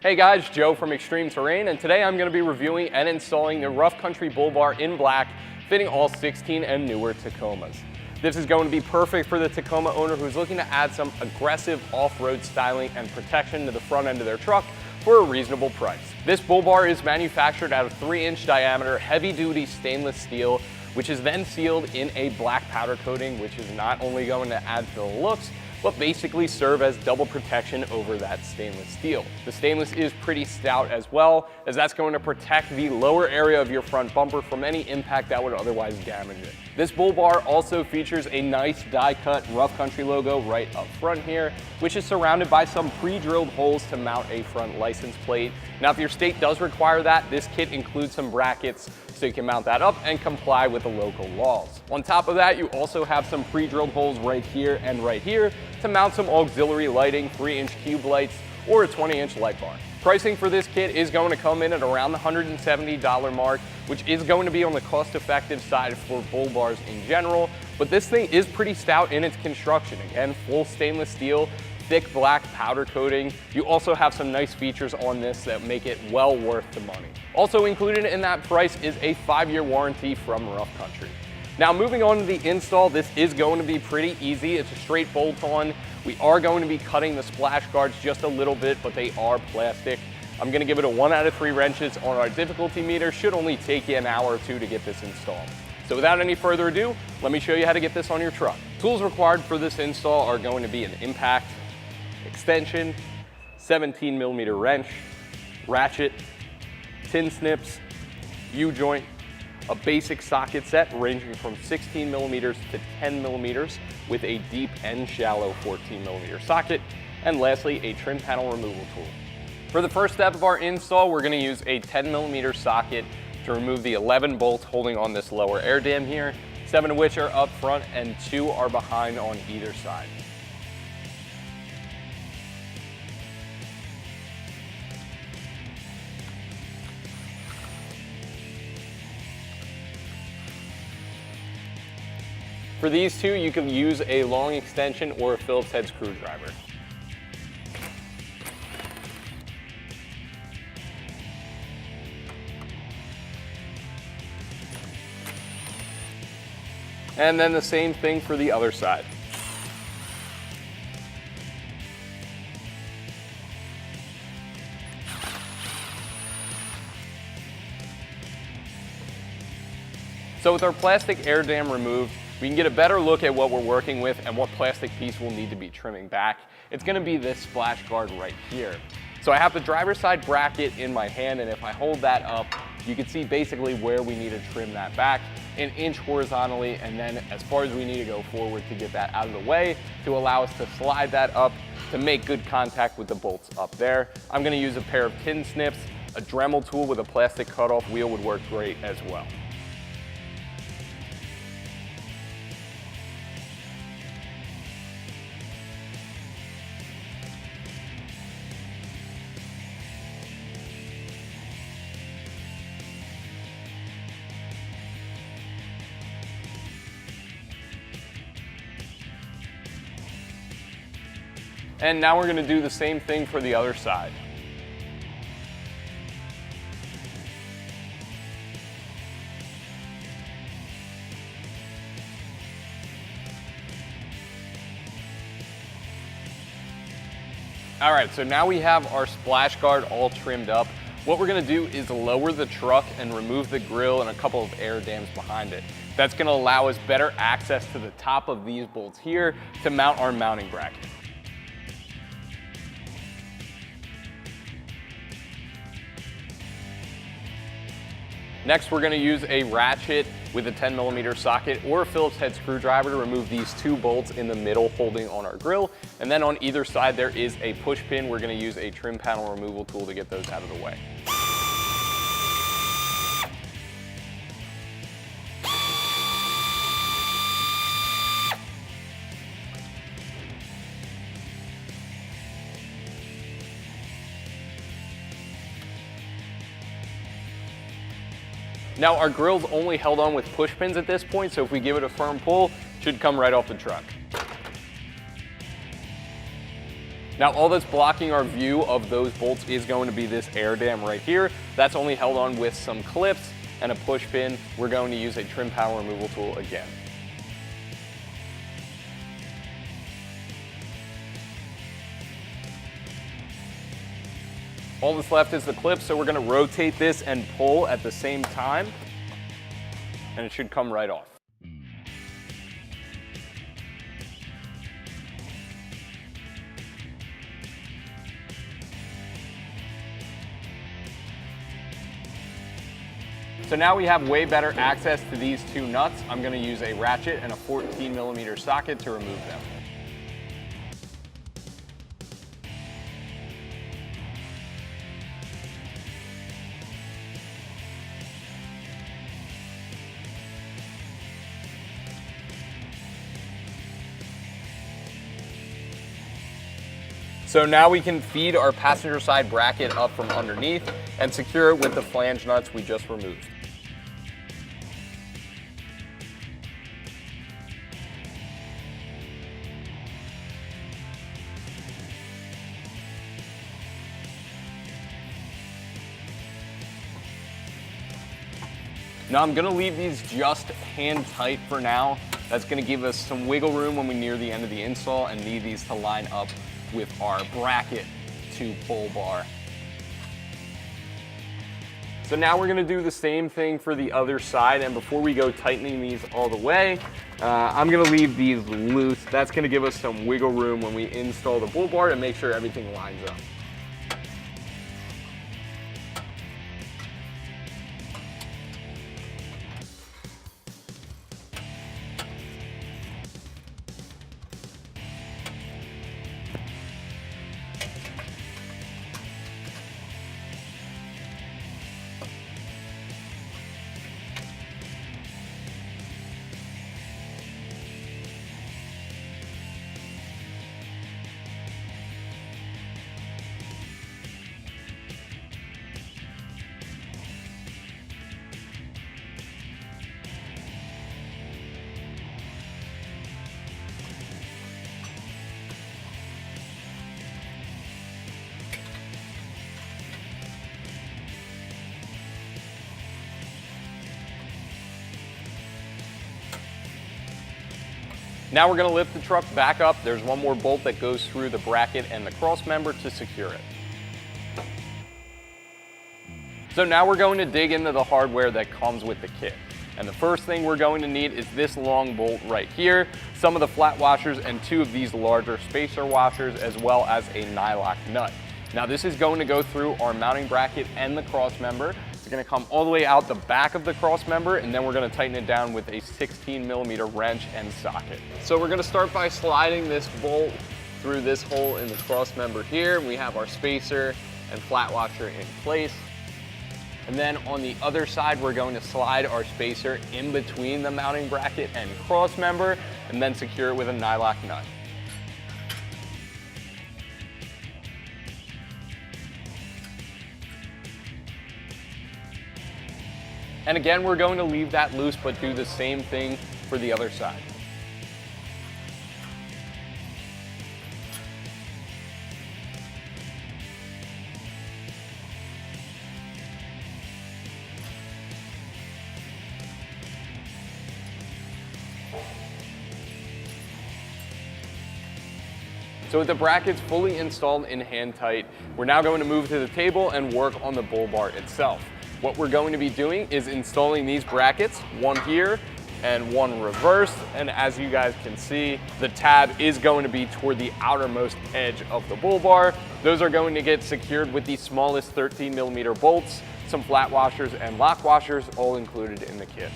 Hey guys, Joe from Extreme Terrain, and today I'm going to be reviewing and installing the Rough Country Bullbar in black, fitting all 16 and newer Tacomas. This is going to be perfect for the Tacoma owner who's looking to add some aggressive off-road styling and protection to the front end of their truck for a reasonable price. This Bullbar is manufactured out of 3-inch diameter, heavy-duty stainless steel, which is then sealed in a black powder coating, which is not only going to add to the looks, but basically serve as double protection over that stainless steel. The stainless is pretty stout as well, as that's going to protect the lower area of your front bumper from any impact that would otherwise damage it. This Bullbar also features a nice die-cut Rough Country logo right up front here, which is surrounded by some pre-drilled holes to mount a front license plate. Now, if your state does require that, this kit includes some brackets so you can mount that up and comply with the local laws. On top of that, you also have some pre-drilled holes right here and right here to mount some auxiliary lighting, 3-inch cube lights, or a 20-inch light bar. Pricing for this kit is going to come in at around the $170 mark, which is going to be on the cost-effective side for bull bars in general, but this thing is pretty stout in its construction. Again, full stainless steel, thick black powder coating. You also have some nice features on this that make it well worth the money. Also included in that price is a 5-year warranty from Rough Country. Now, moving on to the install, this is going to be pretty easy. It's a straight bolt-on. We are going to be cutting the splash guards just a little bit, but they are plastic. I'm gonna give it a 1 out of 3 wrenches on our difficulty meter. Should only take you an hour or two to get this installed. So without any further ado, let me show you how to get this on your truck. Tools required for this install are going to be an impact, extension, 17mm wrench, ratchet, tin snips, U-joint, a basic socket set ranging from 16mm to 10mm with a deep and shallow 14mm socket, and lastly, a trim panel removal tool. For the first step of our install, we're going to use a 10mm socket to remove the 11 bolts holding on this lower air dam here, 7 of which are up front and 2 are behind on either side. For these two, you can use a long extension or a Phillips head screwdriver. And then the same thing for the other side. So with our plastic air dam removed, we can get a better look at what we're working with and what plastic piece we'll need to be trimming back. It's gonna be this splash guard right here. So I have the driver's side bracket in my hand, and if I hold that up, you can see basically where we need to trim that back, 1 inch horizontally, and then as far as we need to go forward to get that out of the way to allow us to slide that up to make good contact with the bolts up there. I'm gonna use a pair of tin snips. A Dremel tool with a plastic cutoff wheel would work great as well. And now we're going to do the same thing for the other side. All right, so now we have our splash guard all trimmed up. What we're going to do is lower the truck and remove the grille and a couple of air dams behind it. That's going to allow us better access to the top of these bolts here to mount our mounting bracket. Next, we're going to use a ratchet with a 10mm socket or a Phillips head screwdriver to remove these 2 bolts in the middle holding on our grille. And then on either side, there is a push pin. We're going to use a trim panel removal tool to get those out of the way. Now, our grille's only held on with push pins at this point, so if we give it a firm pull, it should come right off the truck. Now, all that's blocking our view of those bolts is going to be this air dam right here. That's only held on with some clips and a push pin. We're going to use a trim panel removal tool again. All that's left is the clip, so we're going to rotate this and pull at the same time, and it should come right off. So now we have way better access to these two nuts. I'm going to use a ratchet and a 14mm socket to remove them. So now we can feed our passenger side bracket up from underneath and secure it with the flange nuts we just removed. Now I'm gonna leave these just hand tight for now. That's gonna give us some wiggle room when we near the end of the install and need these to line up with our bracket to bull bar. So now we're gonna do the same thing for the other side, and before we go tightening these all the way, I'm gonna leave these loose. That's gonna give us some wiggle room when we install the bull bar and make sure everything lines up. Now we're going to lift the truck back up. There's one more bolt that goes through the bracket and the cross member to secure it. So now we're going to dig into the hardware that comes with the kit. And the first thing we're going to need is this long bolt right here, some of the flat washers, and two of these larger spacer washers, as well as a nylock nut. Now this is going to go through our mounting bracket and the cross member. It's going to come all the way out the back of the cross member, and then we're going to tighten it down with a 16mm wrench and socket. So we're going to start by sliding this bolt through this hole in the cross member here. We have our spacer and flat washer in place. And then on the other side, we're going to slide our spacer in between the mounting bracket and cross member, and then secure it with a nylock nut. And again, we're going to leave that loose, but do the same thing for the other side. So with the brackets fully installed in hand tight, we're now going to move to the table and work on the bull bar itself. What we're going to be doing is installing these brackets, one here and one reverse. And as you guys can see, the tab is going to be toward the outermost edge of the bull bar. Those are going to get secured with the smallest 13mm bolts, some flat washers and lock washers, all included in the kit.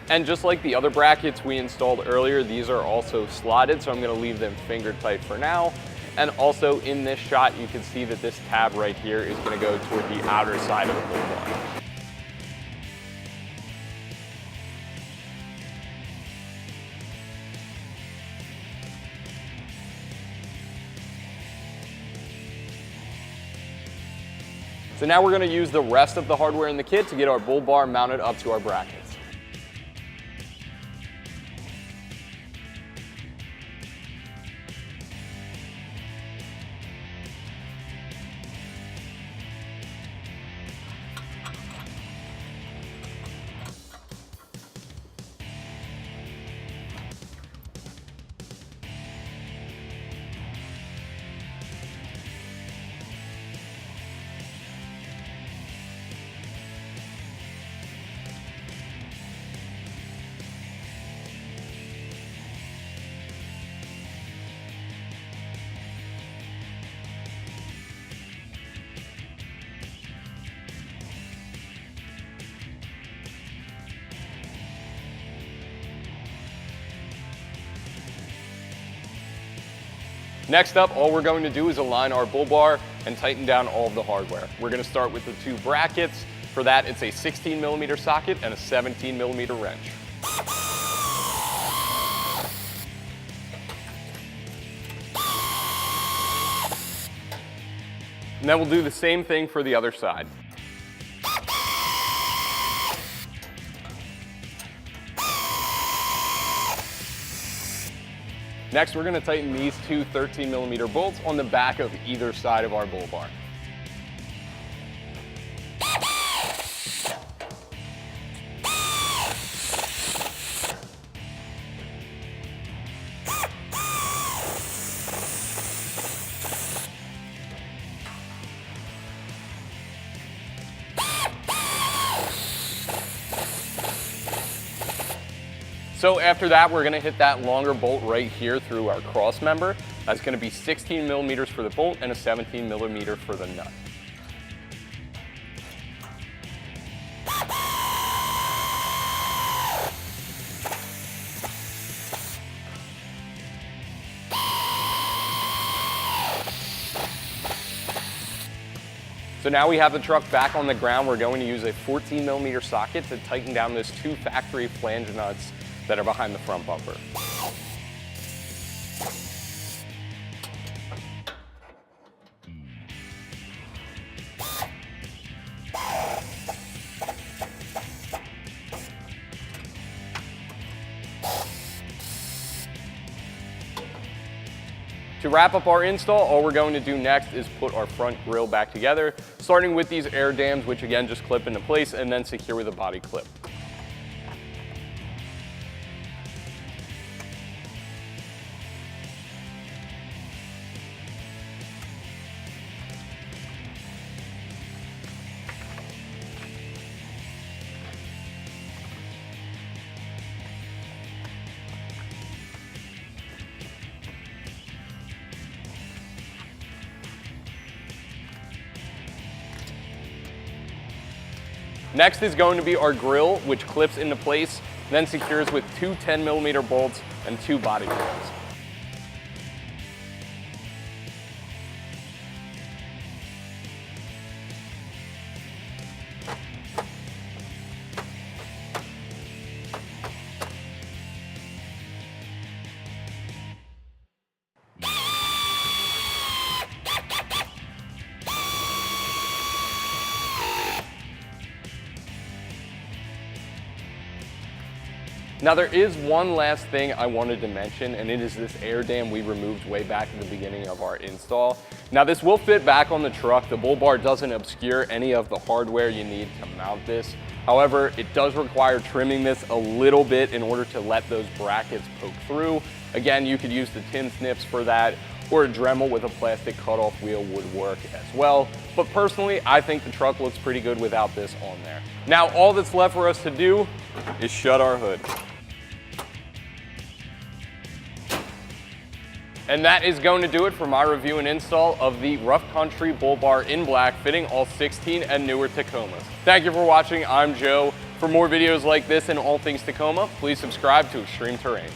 And just like the other brackets we installed earlier, these are also slotted, so I'm going to leave them finger tight for now. And also in this shot, you can see that this tab right here is going to go toward the outer side of the bull bar. So now we're going to use the rest of the hardware in the kit to get our bull bar mounted up to our brackets. Next up, all we're going to do is align our bull bar and tighten down all of the hardware. We're going to start with the two brackets. For that, it's a 16mm socket and a 17mm wrench. And then we'll do the same thing for the other side. Next, we're going to tighten these two 13mm bolts on the back of either side of our bull bar. So after that, we're gonna hit that longer bolt right here through our cross member. That's gonna be 16mm for the bolt and a 17mm for the nut. So now we have the truck back on the ground. We're going to use a 14mm socket to tighten down those two factory flange nuts that are behind the front bumper. To wrap up our install, all we're going to do next is put our front grille back together, starting with these air dams, which again just clip into place and then secure with a body clip. Next is going to be our grille, which clips into place, then secures with two 10mm bolts and two body clips. Now there is one last thing I wanted to mention, and it is this air dam we removed way back at the beginning of our install. Now this will fit back on the truck. The bull bar doesn't obscure any of the hardware you need to mount this. However, it does require trimming this a little bit in order to let those brackets poke through. Again, you could use the tin snips for that, or a Dremel with a plastic cutoff wheel would work as well. But personally, I think the truck looks pretty good without this on there. Now all that's left for us to do is shut our hood. And that is going to do it for my review and install of the Rough Country Bull Bar in black, fitting all 16 and newer Tacomas. Thank you for watching. I'm Joe. For more videos like this and all things Tacoma, please subscribe to Extreme Terrain.